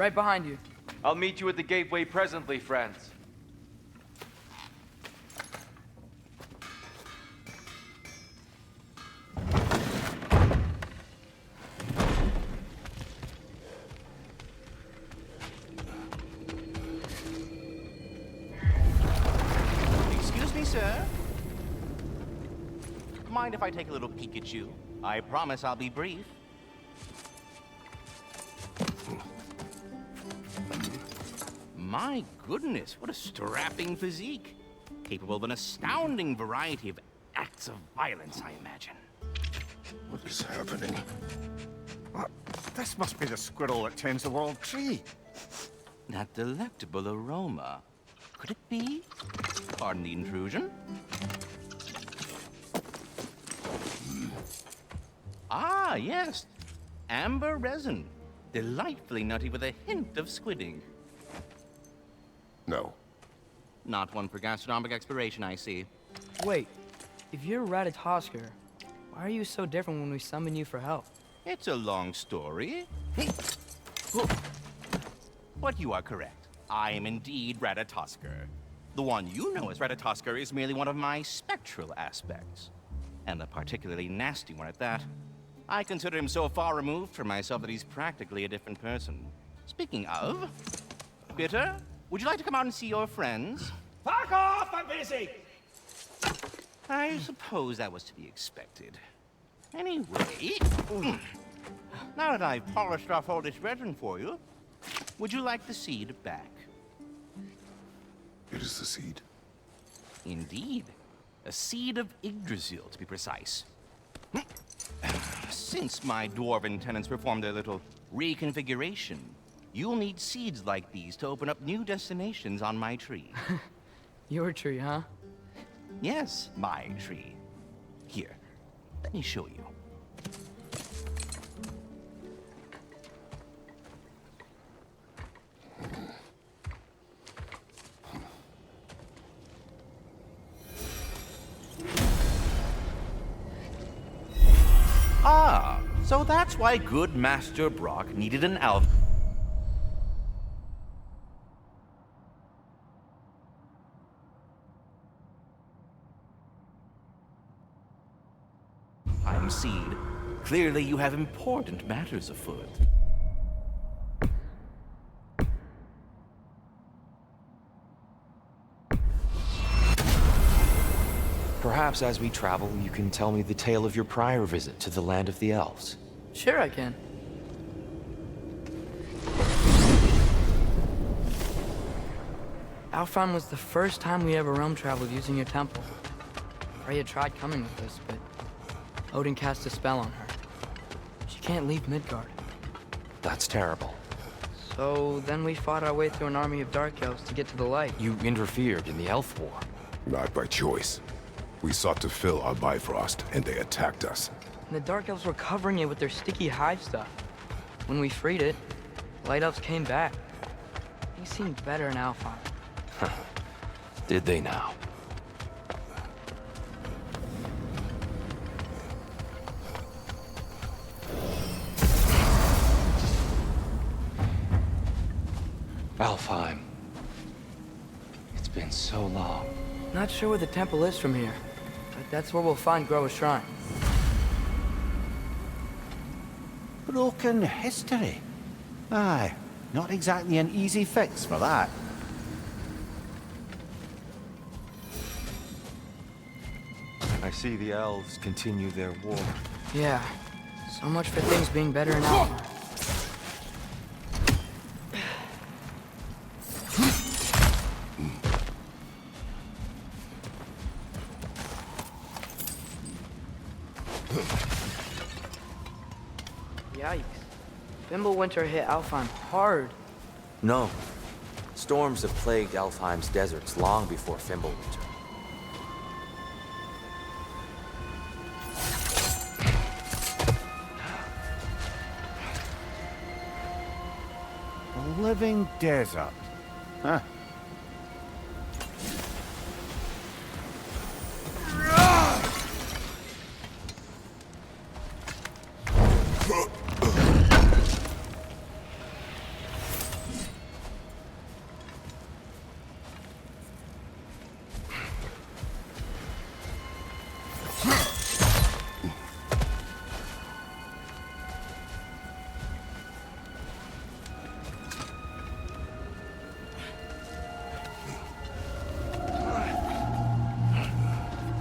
Right behind you. I'll meet you at the gateway presently, friends. Excuse me, sir. Mind if I take a little peek at you? I promise I'll be brief. My goodness, what a strapping physique. Capable of an astounding variety of acts of violence, I imagine. What is happening? This must be the squirrel that tends the world tree. That delectable aroma. Could it be? Pardon the intrusion. Ah, yes. Amber resin. Delightfully nutty with a hint of squidding. No. Not one for gastronomic exploration, I see. Wait, if you're Ratatosker, why are you so different when we summon you for help? It's a long story. But you are correct. I am indeed Ratatosker. The one you know as Ratatosker is merely one of my spectral aspects. And a particularly nasty one at that. I consider him so far removed from myself that he's practically a different person. Speaking of, Bitter, would you like to come out and see your friends? Fuck off! I'm busy! I suppose that was to be expected. Anyway, now that I've polished off all this resin for you, would you like the seed back? It is the seed. Indeed. A seed of Yggdrasil, to be precise. Since my dwarven tenants performed their little reconfiguration, you'll need seeds like these to open up new destinations on my tree. Your tree, huh? Yes, my tree. Here, let me show you. Ah, so that's why good Master Brock needed an elf. I'm Seed. Clearly you have important matters afoot. Perhaps as we travel, you can tell me the tale of your prior visit to the land of the elves. Sure I can. Alfheim was the first time we ever realm traveled using your temple. Freya tried coming with us, but Odin cast a spell on her. She can't leave Midgard. That's terrible. So then we fought our way through an army of dark elves to get to the light. You interfered in the elf war. Not by choice. We sought to fill our Bifrost, and they attacked us. And the dark elves were covering it with their sticky hive stuff. When we freed it, light elves came back. They seemed better in Alfheim. Did they now? Alfheim. It's been so long. Not sure where the temple is from here, but that's where we'll find Groa's shrine. Broken history. Aye, not exactly an easy fix for that. I see the elves continue their war. Yeah, so much for things being better in Alfheim. Yikes. Fimbulwinter hit Alfheim hard. No. Storms have plagued Alfheim's deserts long before Fimbulwinter. A living desert. Huh?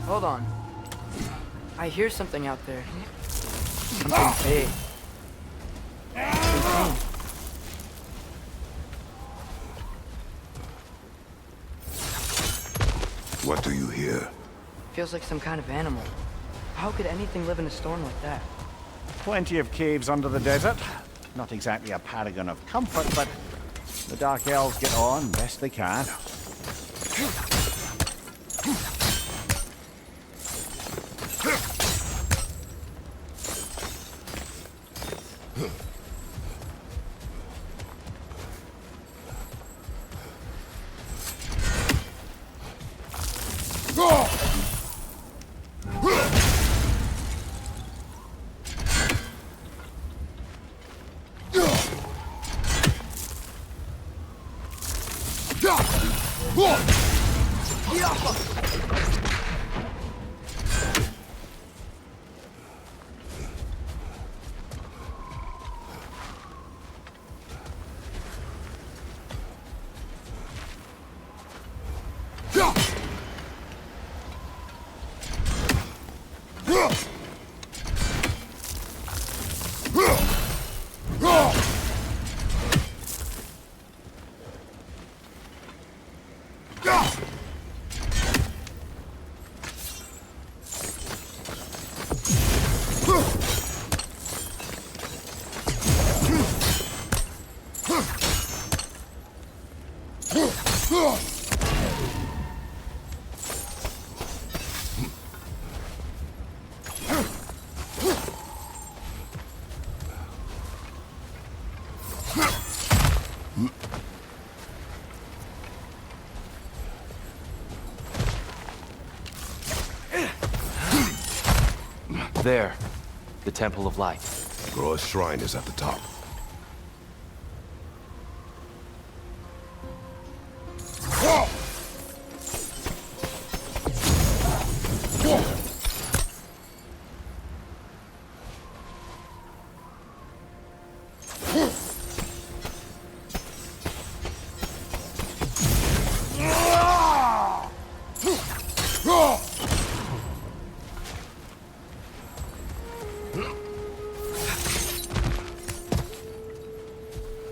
Hold on. I hear something out there. Something big. Something. What do you hear? Feels like some kind of animal. How could anything live in a storm like that? Plenty of caves under the desert. Not exactly a paragon of comfort, but the Dark Elves get on best they can. There. The Temple of Light. Groa's shrine is at the top.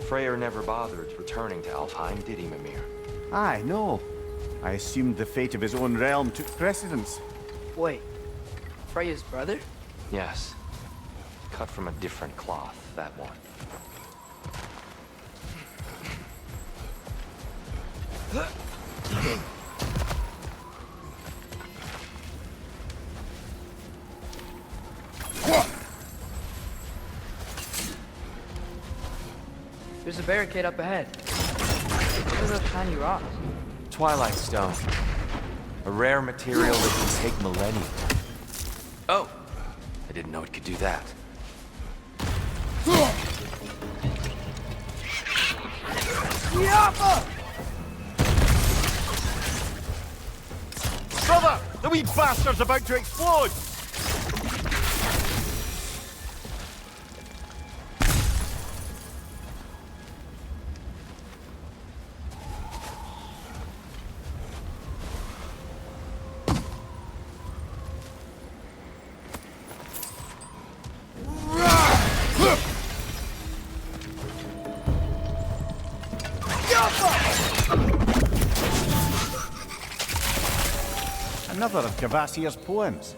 Freyr never bothered returning to Alfheim, did he, Mimir? Aye, no. I assumed the fate of his own realm took precedence. Wait. Freya's brother? Yes. Cut from a different cloth, that one. There's a barricade up ahead. What are those shiny rocks? Twilight Stone. A rare material that can take millennia. Oh! I didn't know it could do that. Brother! The wee bastard's about to explode! Another of Kvasir's poems.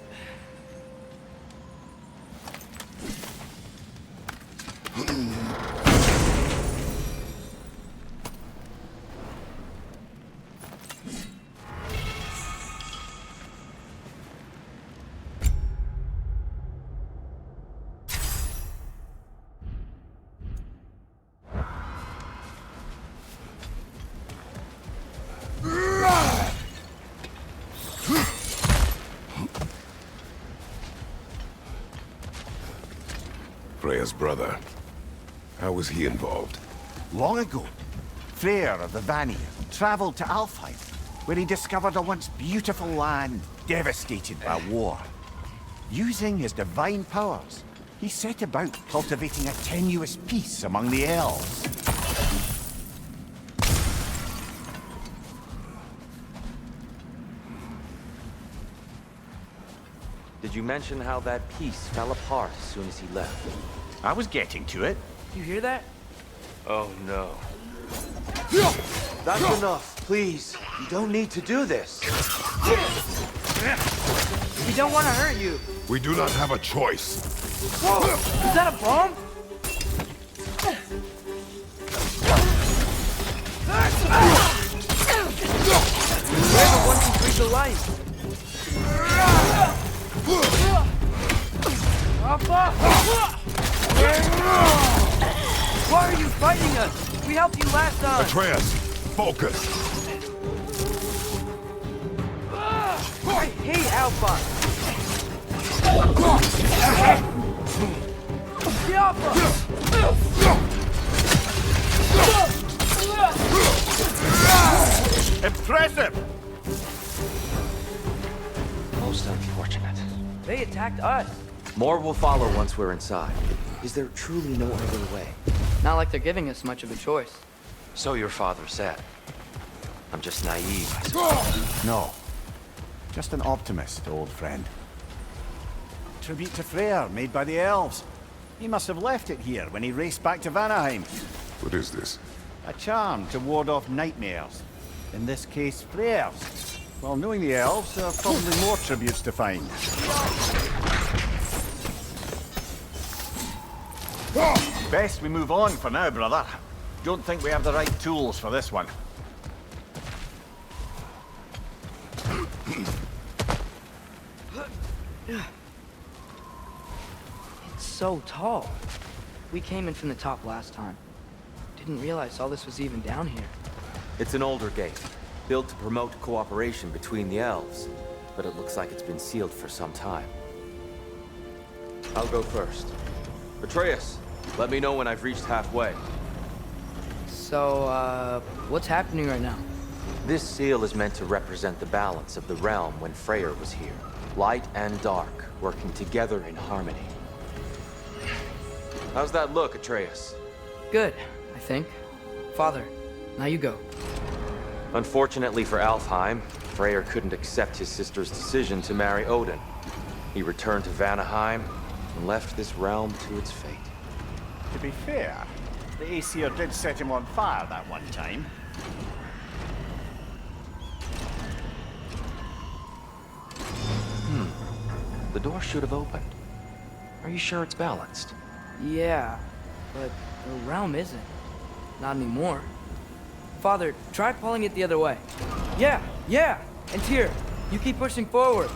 Freya's brother. How was he involved? Long ago, Freyr of the Vanir traveled to Alfheim, where he discovered a once beautiful land devastated by war. Using his divine powers, he set about cultivating a tenuous peace among the elves. Did you mention how that piece fell apart as soon as he left? I was getting to it. You hear that? Oh no. That's enough, please. You don't need to do this. We don't want to hurt you. We do not have a choice. Whoa! Is that a bomb? Where's the 1, 2, 3 to life? Why are you fighting us? We helped you last time. Atreus, focus. I hate Alpha. The Alpha. Impressive! Most unfortunate. They attacked us. More will follow once we're inside. Is there truly no other way? Not like they're giving us much of a choice. So your father said. I'm just naive, I suppose. No. Just an optimist, old friend. Tribute to Freyr, made by the elves. He must have left it here when he raced back to Vanaheim. What is this? A charm to ward off nightmares. In this case, Freyr's. Well, knowing the elves, there are probably more tributes to find. Best we move on for now, brother. Don't think we have the right tools for this one. It's so tall. We came in from the top last time. Didn't realize all this was even down here. It's an older gate, built to promote cooperation between the elves, but it looks like it's been sealed for some time. I'll go first. Atreus, let me know when I've reached halfway. So, what's happening right now? This seal is meant to represent the balance of the realm when Freyr was here. Light and dark, working together in harmony. How's that look, Atreus? Good, I think. Father, now you go. Unfortunately for Alfheim, Freyr couldn't accept his sister's decision to marry Odin. He returned to Vanaheim and left this realm to its fate. To be fair, the Aesir did set him on fire that one time. The door should have opened. Are you sure it's balanced? Yeah, but the realm isn't. Not anymore. Father, try pulling it the other way. Yeah! And here, you keep pushing forward.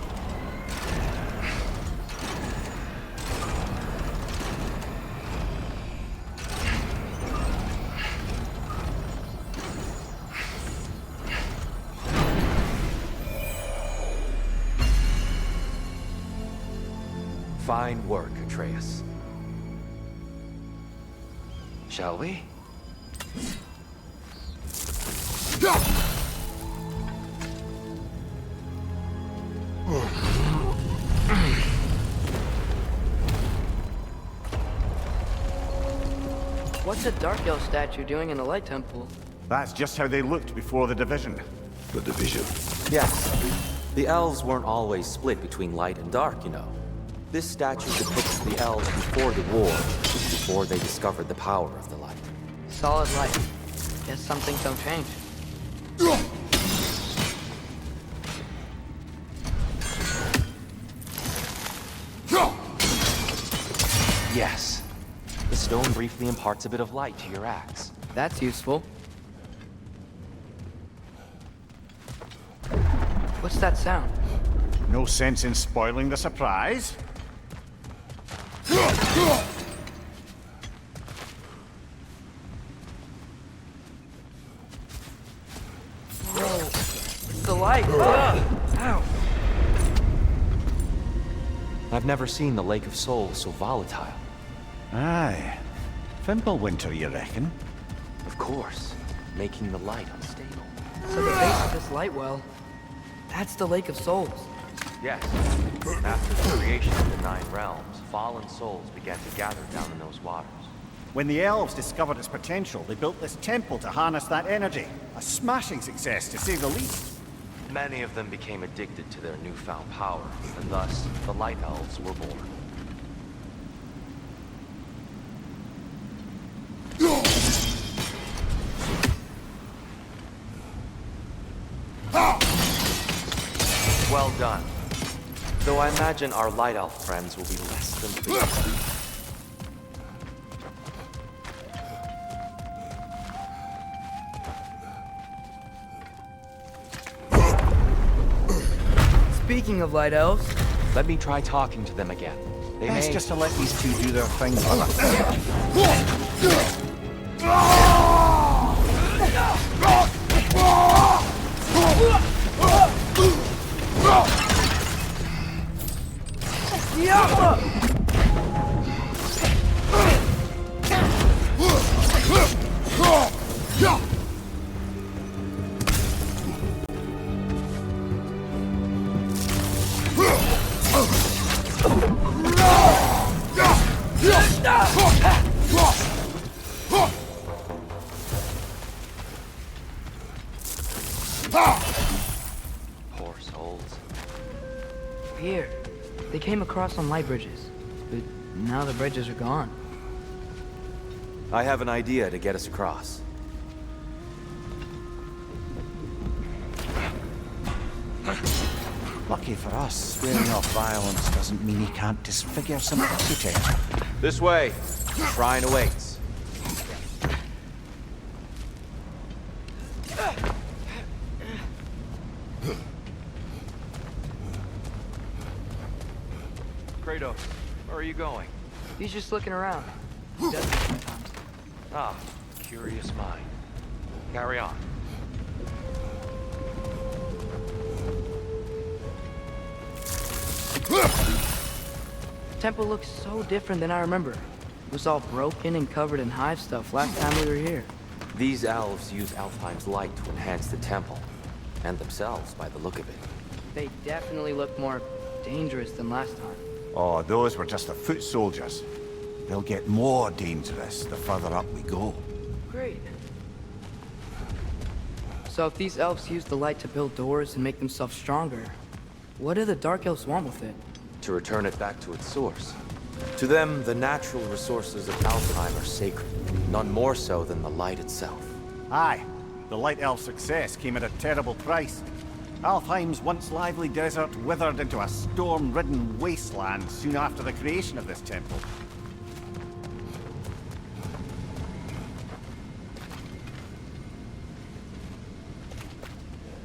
Fine work, Atreus. Shall we? What's a Dark Elf statue doing in the Light Temple? That's just how they looked before the division. The division. Yes. The elves weren't always split between light and dark, you know. This statue depicts the elves before the war, before they discovered the power of the light. Solid light. Guess some things don't change. Yes. The stone briefly imparts a bit of light to your axe. That's useful. What's that sound? No sense in spoiling the surprise. It's the light! Ow! I've never seen the Lake of Souls so volatile. Aye. Fimbulwinter, you reckon? Of course, making the light unstable. So the base of this light well, that's the Lake of Souls. Yes. After the creation of the 9 realms, fallen souls began to gather down in those waters. When the elves discovered its potential, they built this temple to harness that energy. A smashing success, to say the least. Many of them became addicted to their newfound power, and thus, the Light Elves were born. Well done. Though I imagine our Light Elf friends will be less than pleased. Speaking of Light Elves, Let me try talking to them again. They Best may... just to let these two do their thing. Poor souls. here. They came across on light bridges, but now the bridges are gone. I have an idea to get us across. Lucky for us, swearing off violence doesn't mean he can't disfigure some architecture. This way. Shrine awaits. Kratos, where are you going? He's just looking around. He does it sometimes. Ah, curious mind. Carry on. The temple looks so different than I remember. It was all broken and covered in hive stuff last time we were here. These elves use Alfheim's light to enhance the temple. And themselves, by the look of it. They definitely look more dangerous than last time. Oh, those were just the foot soldiers. They'll get more dangerous the further up we go. Great. So if these elves use the light to build doors and make themselves stronger, what do the Dark Elves want with it? To return it back to its source. To them, the natural resources of Alfheim are sacred, none more so than the light itself. Aye, the Light Elf's success came at a terrible price. Alfheim's once lively desert withered into a storm-ridden wasteland soon after the creation of this temple.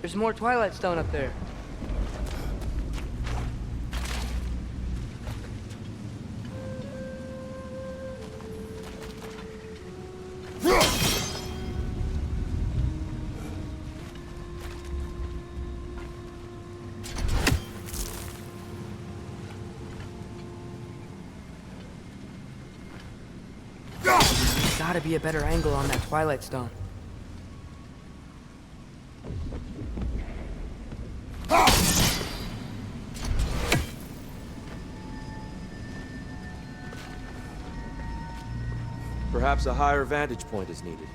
There's more Twilight Stone up there. Gotta be a better angle on that Twilight Stone. Perhaps a higher vantage point is needed.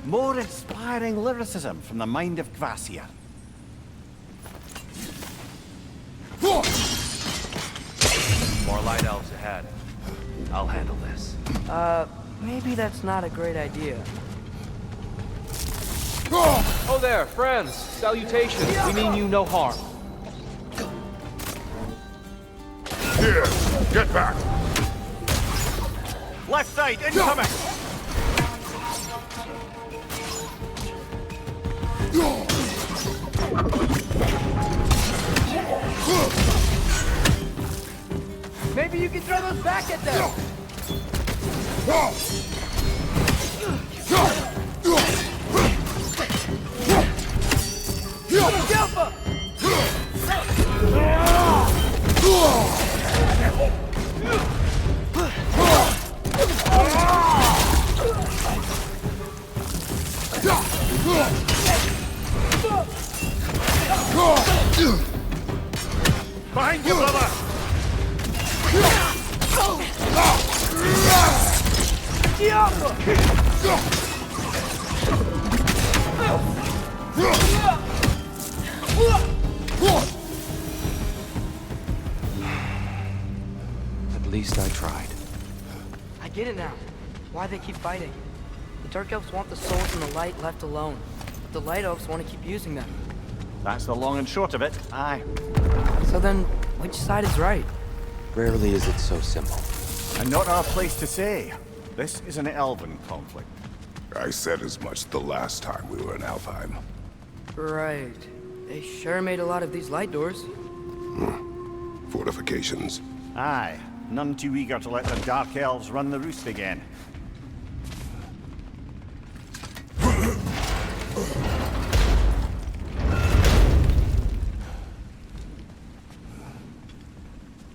More inspiring lyricism from the mind of Kvasir. More Light Elves ahead. I'll handle this. Maybe that's not a great idea. Oh there, friends. Salutations. We mean you no harm. Here, get back! Left side, incoming! Maybe you can throw those back at them! Jumper! Behind you, brother! At least I tried. I get it now. Why they keep fighting. The Dark Elves want the souls in the light left alone. But the Light Elves want to keep using them. That's the long and short of it, aye. So then, which side is right? Rarely is it so simple. And not our place to say. This is an elven conflict. I said as much the last time we were in Alfheim. Right. They sure made a lot of these light doors. Fortifications. Aye. None too eager to let the Dark Elves run the roost again.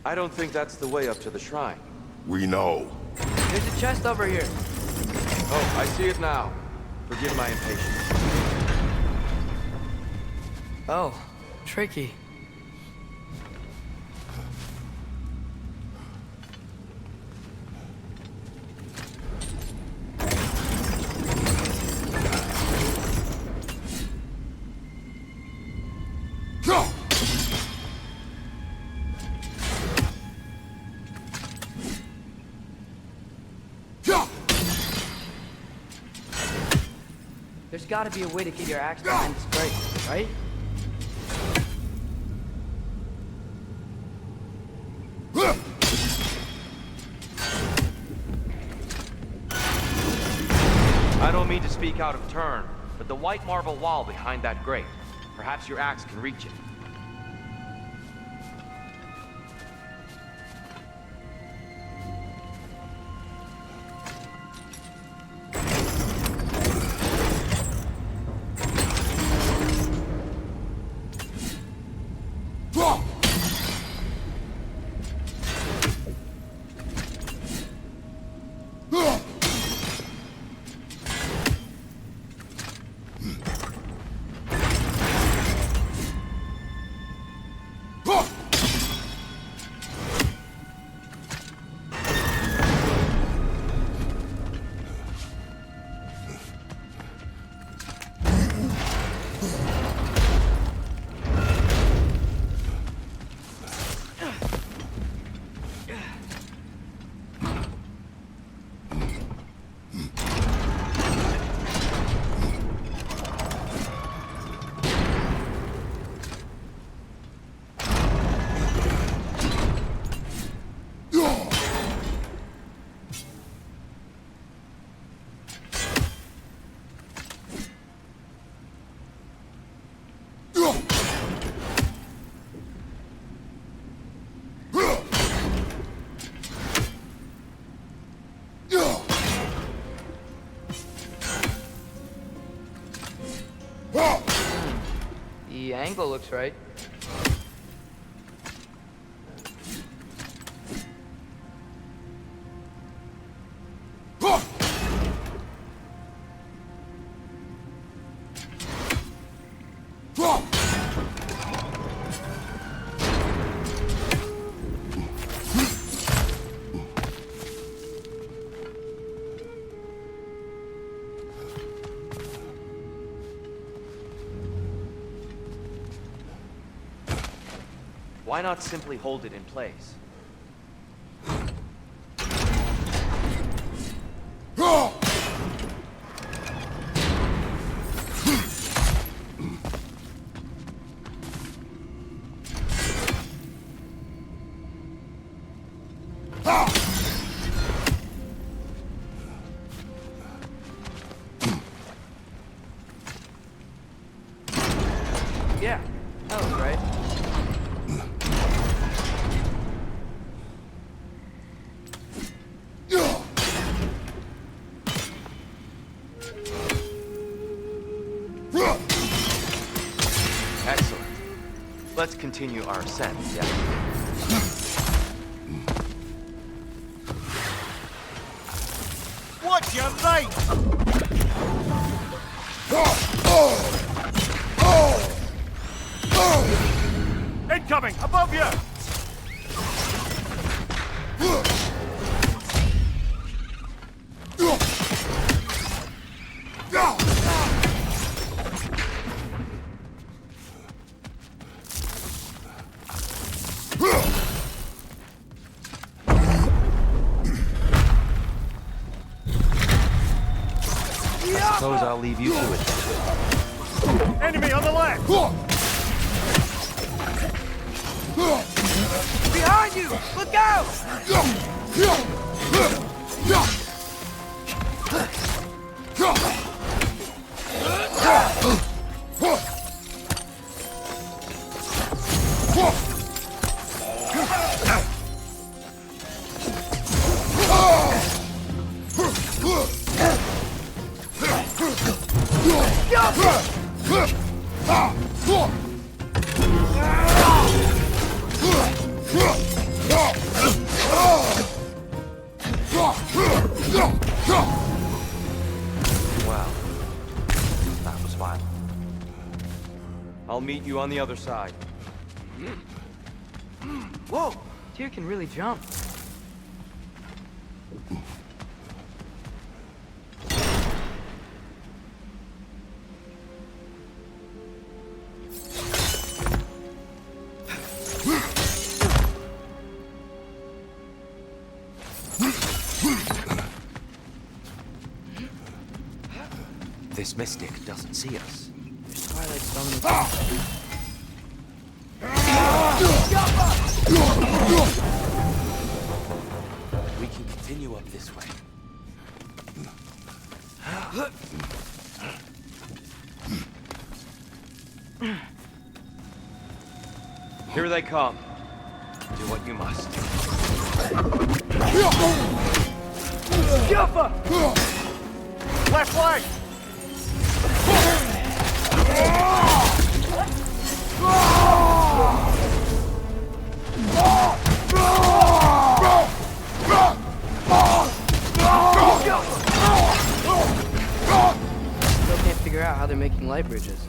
I don't think that's the way up to the shrine. We know. There's a chest over here. Oh, I see it now. Forgive my impatience. Oh, tricky. There's gotta be a way to get your axe behind this crate, right? I don't mean to speak out of turn, but the white marble wall behind that grate. Perhaps your axe can reach it. The angle looks right. Why not simply hold it in place? Yeah, that was right. Excellent. Let's continue our ascent, yeah? Watch your right! Incoming! Above you! Suppose I'll leave you to it. Enemy on the left! Behind you! Look out! Wow. That was violent. I'll meet you on the other side. Whoa! Tyr can really jump. This mystic doesn't see us. There's Twilight Stone in the We can continue up this way. Here they come. Do what you must. Left flank! Still can't figure out how they're making light bridges.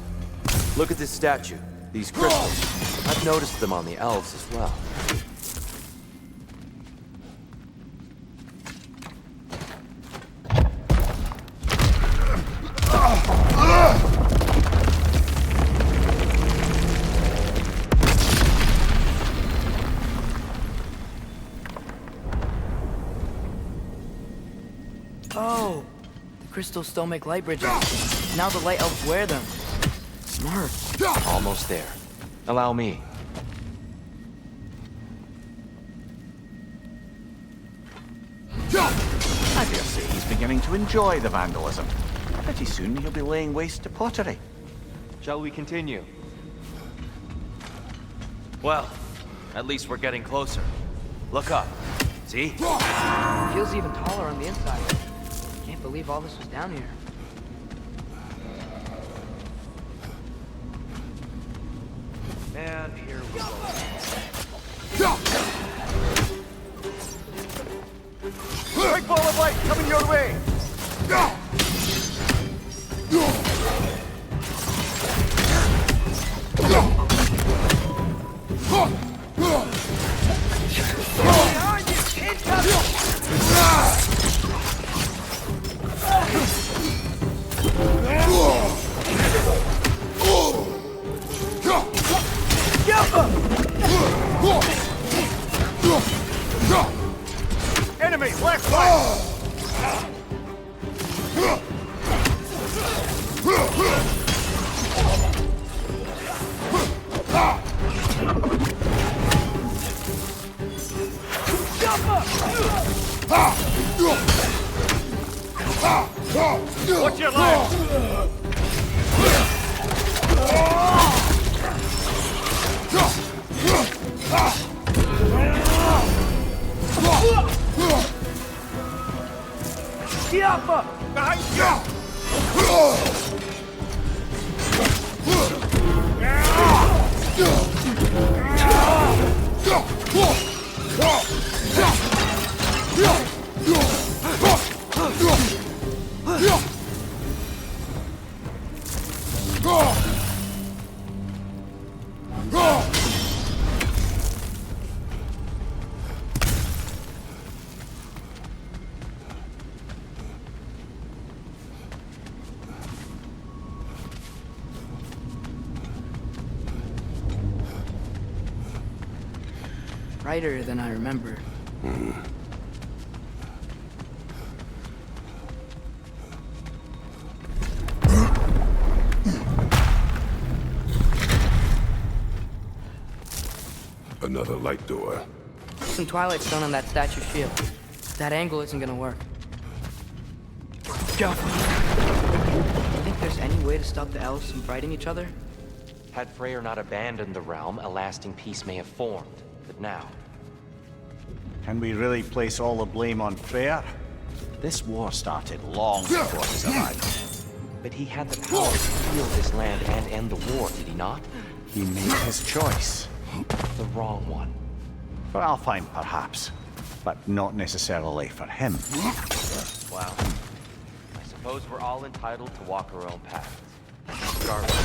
Look at this statue. These crystals. I've noticed them on the elves as well. Oh! The crystals still make light bridges. Now the light elves wear them. Smart. Almost there. Allow me. I dare say he's beginning to enjoy the vandalism. Pretty soon he'll be laying waste to pottery. Shall we continue? Well, at least we're getting closer. Look up. See? It feels even taller on the inside. Can't believe all this was down here. And here we go. Big ball of light coming your way! Enemy, left flank! Watch your left! Kiapa! Behind you! Brighter than I remember. Another light door. Some Twilight Stone on that statue shield. That angle isn't gonna work. Go! Think there's any way to stop the elves from fighting each other? Had Freyr not abandoned the realm, a lasting peace may have formed. But now, Can we really place all the blame on Freyr? This war started long before his arrival. but he had the power to heal this land and end the war, did he not? He made his choice. The wrong one. For Alfheim, perhaps. But not necessarily for him. Wow. I suppose we're all entitled to walk our own paths. Regardless.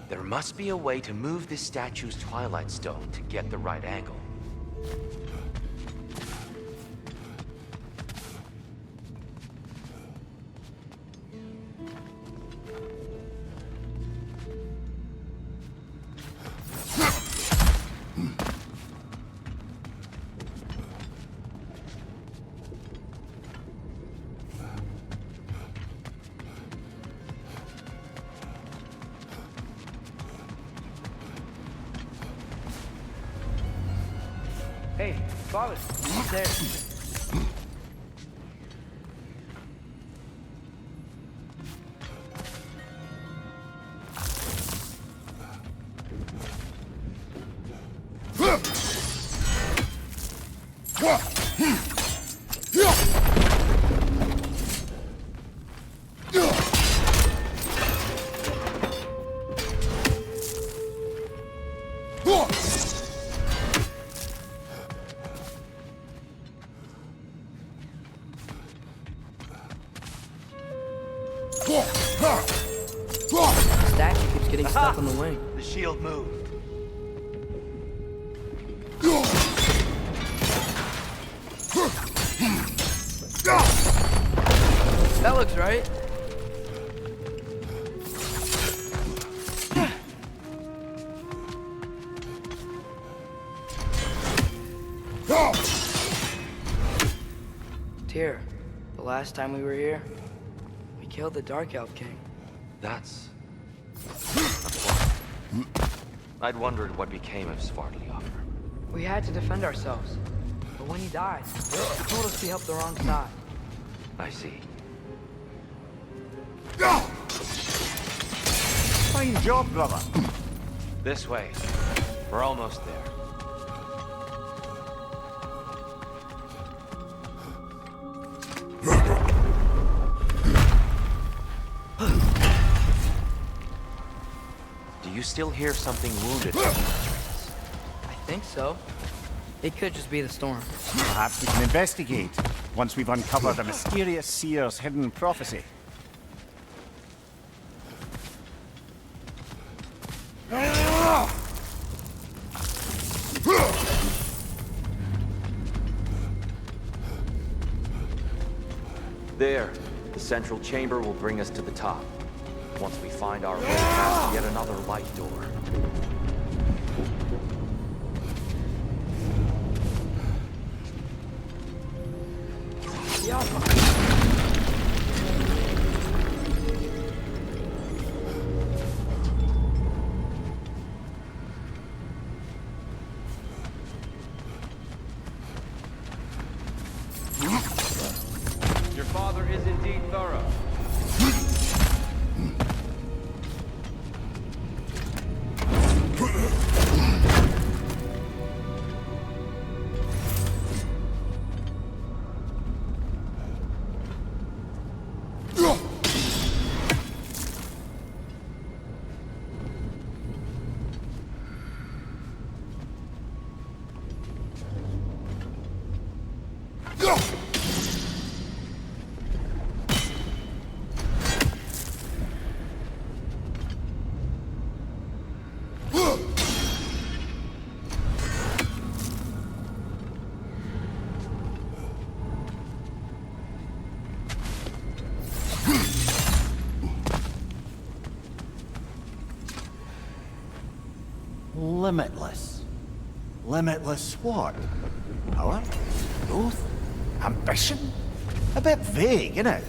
There must be a way to move this statue's Twilight Stone to get the right angle. Hey, Father, he's there. The statue keeps getting stuck on the wing. The shield moved. That looks right. Tyr, the last time we were here, we killed the Dark Elf King. That's I'd wondered what became of Svartalfheim. We had to defend ourselves. But when he died, he told us we helped the wrong side. I see. Fine job, brother. This way. We're almost there. Do you still hear something wounded? I think so. It could just be the storm. Perhaps we can investigate once we've uncovered a mysterious seer's hidden prophecy. There. The central chamber will bring us to the top. Once we find our way past yet another light door. Your father is indeed thorough. Limitless. Limitless what? Power? Growth? Ambition? A bit vague, innit?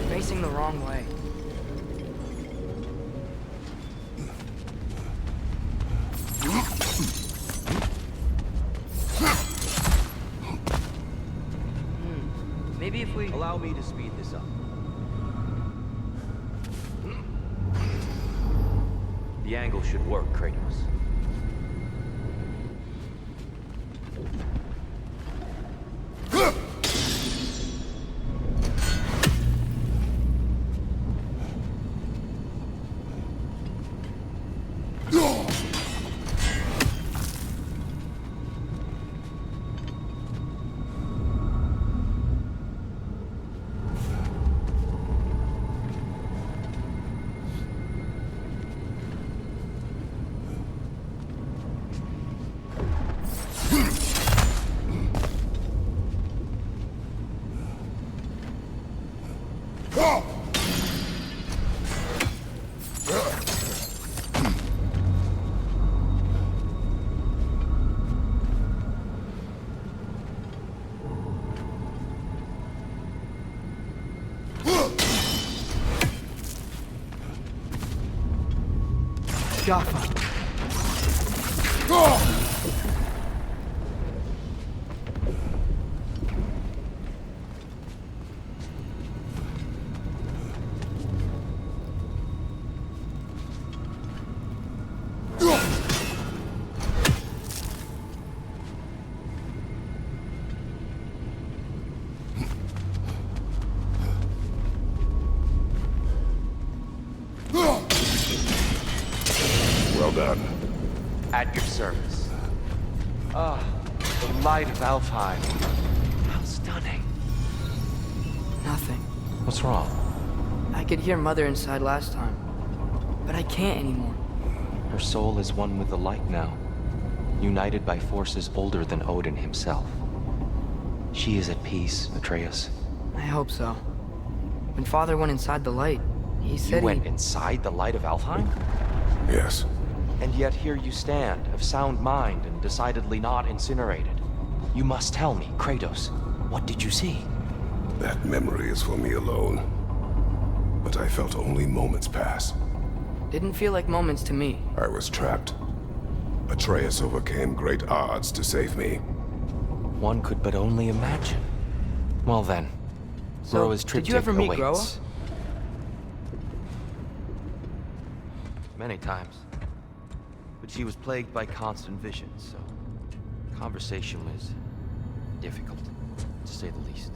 Facing the wrong way. Maybe if we... Allow me to speed this up. The angle should work, Kratos. Jaffa. Well done. At your service. Ah, the light of Alfheim. How stunning. Nothing. What's wrong? I could hear Mother inside last time, but I can't anymore. Her soul is one with the light now, united by forces older than Odin himself. She is at peace, Atreus. I hope so. When Father went inside the light, he said You went inside the light of Alfheim? Yes. And yet here you stand, of sound mind and decidedly not incinerated. You must tell me, Kratos, what did you see? That memory is for me alone. But I felt only moments pass. Didn't feel like moments to me. I was trapped. Atreus overcame great odds to save me. One could but only imagine. Well then, So, Groa's triptych did you ever meet awaits. Groa? Many times. But she was plagued by constant visions, so conversation was difficult, to say the least.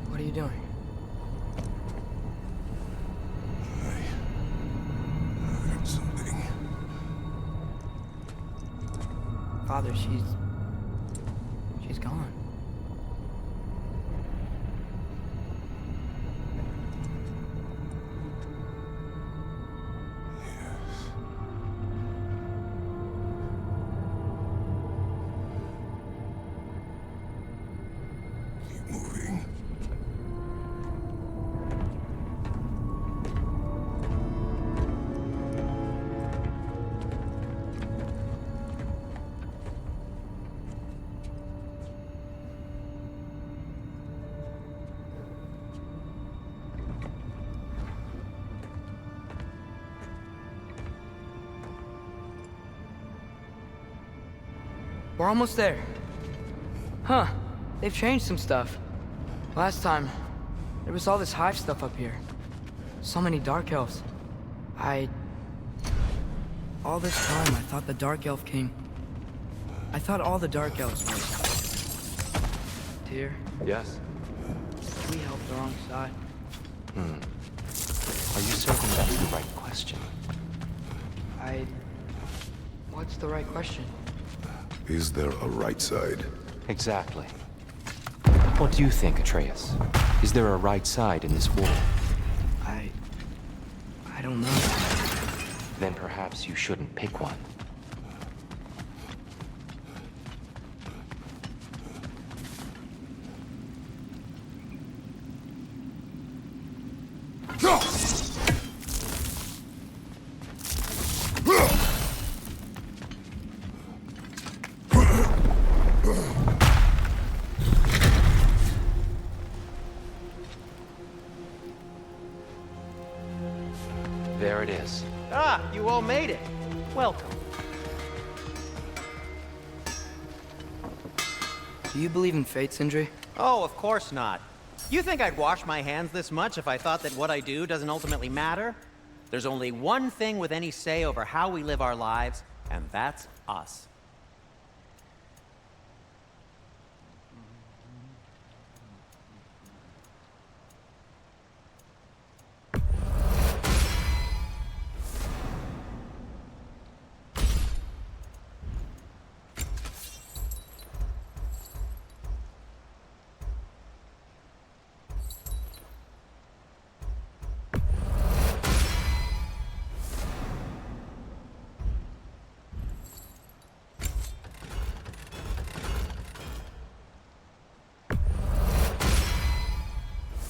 What are you doing? I heard something. Father, she's gone. Keep moving. We're almost there. Huh. They've changed some stuff. Last time, there was all this hive stuff up here. So many dark elves. All this time, I thought the Dark Elf King... I thought all the Dark Elves were... Dear, Yes? we helped the wrong side. Are you certain that's the right question? What's the right question? Is there a right side? Exactly. What do you think, Atreus? Is there a right side in this war? I don't know. Then perhaps you shouldn't pick one. There it is. Ah, you all made it. Welcome. Do you believe in fate, Sindri? Oh, of course not. You think I'd wash my hands this much if I thought that what I do doesn't ultimately matter? There's only one thing with any say over how we live our lives, and that's us.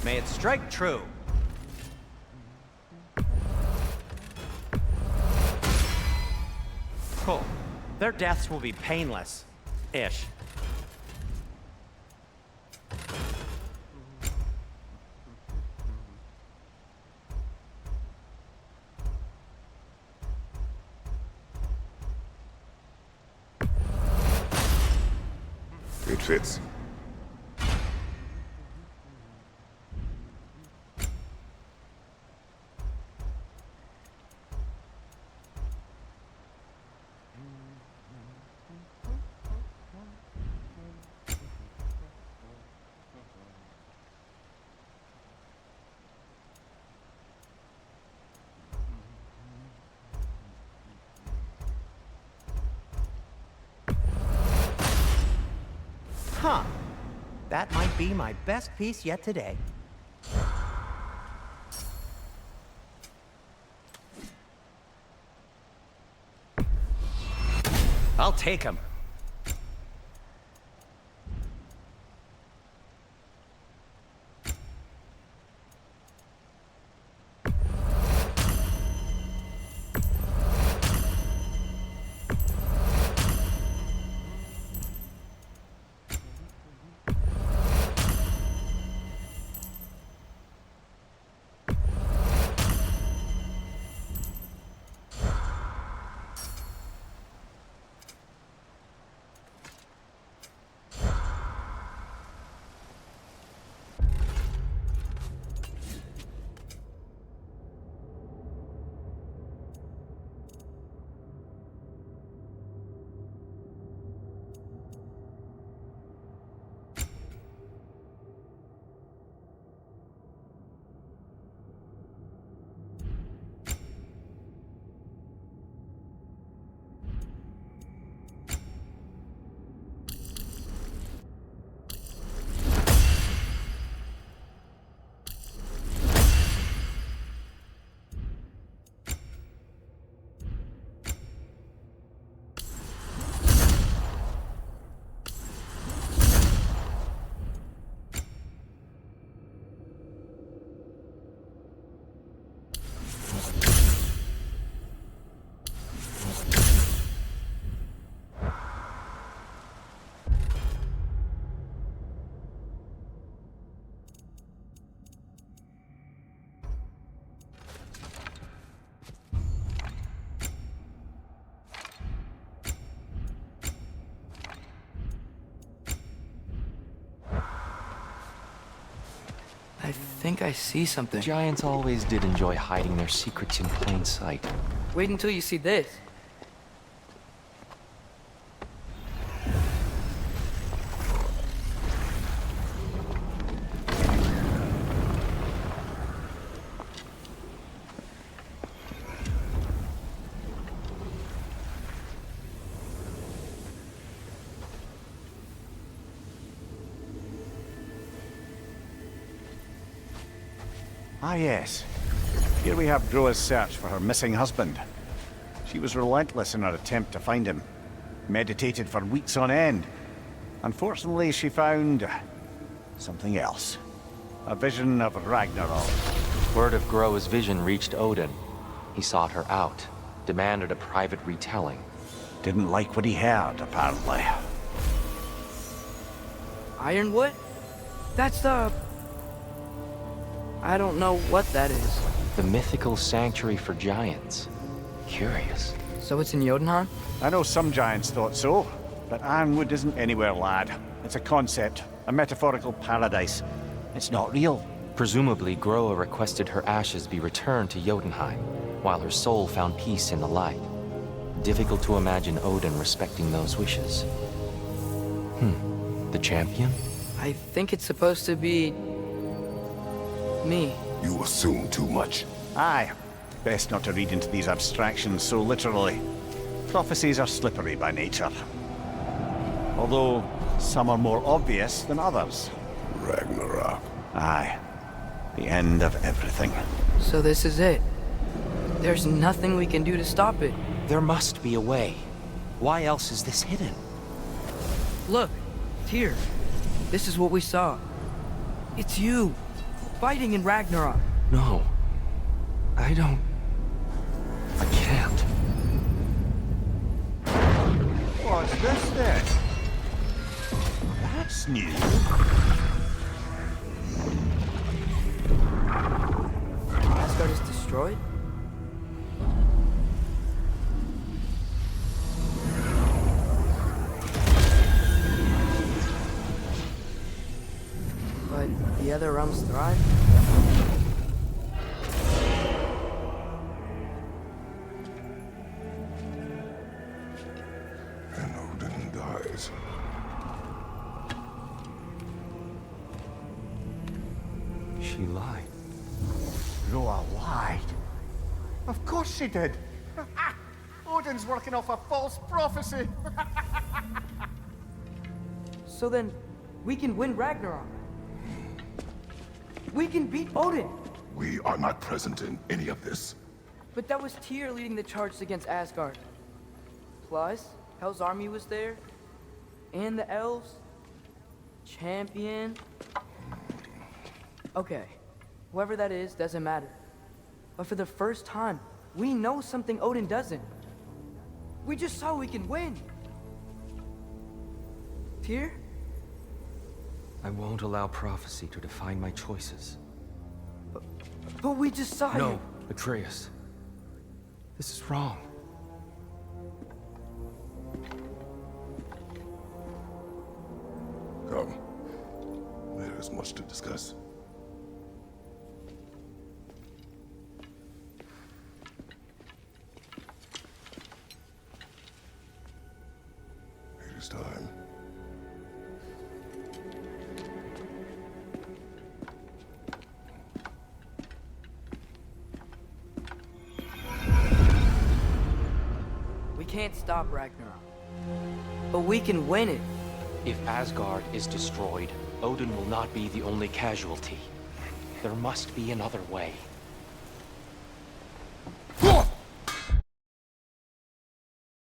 May it strike true. Cool. Their deaths will be painless. Ish. It fits. Huh. That might be my best piece yet today. I'll take him. I think I see something. Giants always did enjoy hiding their secrets in plain sight. Wait until you see this. Ah, yes. Here we have Groa's search for her missing husband. She was relentless in her attempt to find him. Meditated for weeks on end. Unfortunately, she found something else. A vision of Ragnarok. Word of Groa's vision reached Odin. He sought her out, demanded a private retelling. Didn't like what he heard, apparently. Ironwood? That's the... I don't know what that is. The mythical sanctuary for giants. Curious. So it's in Jotunheim? I know some giants thought so, but Ironwood isn't anywhere, lad. It's a concept, a metaphorical paradise. It's not real. Presumably, Groa requested her ashes be returned to Jotunheim, while her soul found peace in the light. Difficult to imagine Odin respecting those wishes. The champion? I think it's supposed to be... me. You assume too much. Aye. Best not to read into these abstractions so literally. Prophecies are slippery by nature. Although, some are more obvious than others. Ragnarok. Aye. The end of everything. So this is it. There's nothing we can do to stop it. There must be a way. Why else is this hidden? Look, Tyr. This is what we saw. It's you, fighting in Ragnarok. No. I don't... I can't. What's this then? That's new. Asgard is destroyed? But the other realms thrive? And Odin dies. She lied. Groa lied. Of course she did. Odin's working off a false prophecy. So then, we can win Ragnarok. We can beat Odin. We are not present in any of this. But that was Tyr leading the charge against Asgard. Plus, Hell's army was there. And the elves. Champion. Okay, whoever that is doesn't matter. But for the first time, we know something Odin doesn't. We just saw we can win. Tyr? I won't allow prophecy to define my choices. But we just saw No, you. Atreus. This is wrong. Come. There is much to discuss. It is time. We can't stop Ragnarok. But we can win it. If Asgard is destroyed, Odin will not be the only casualty. There must be another way.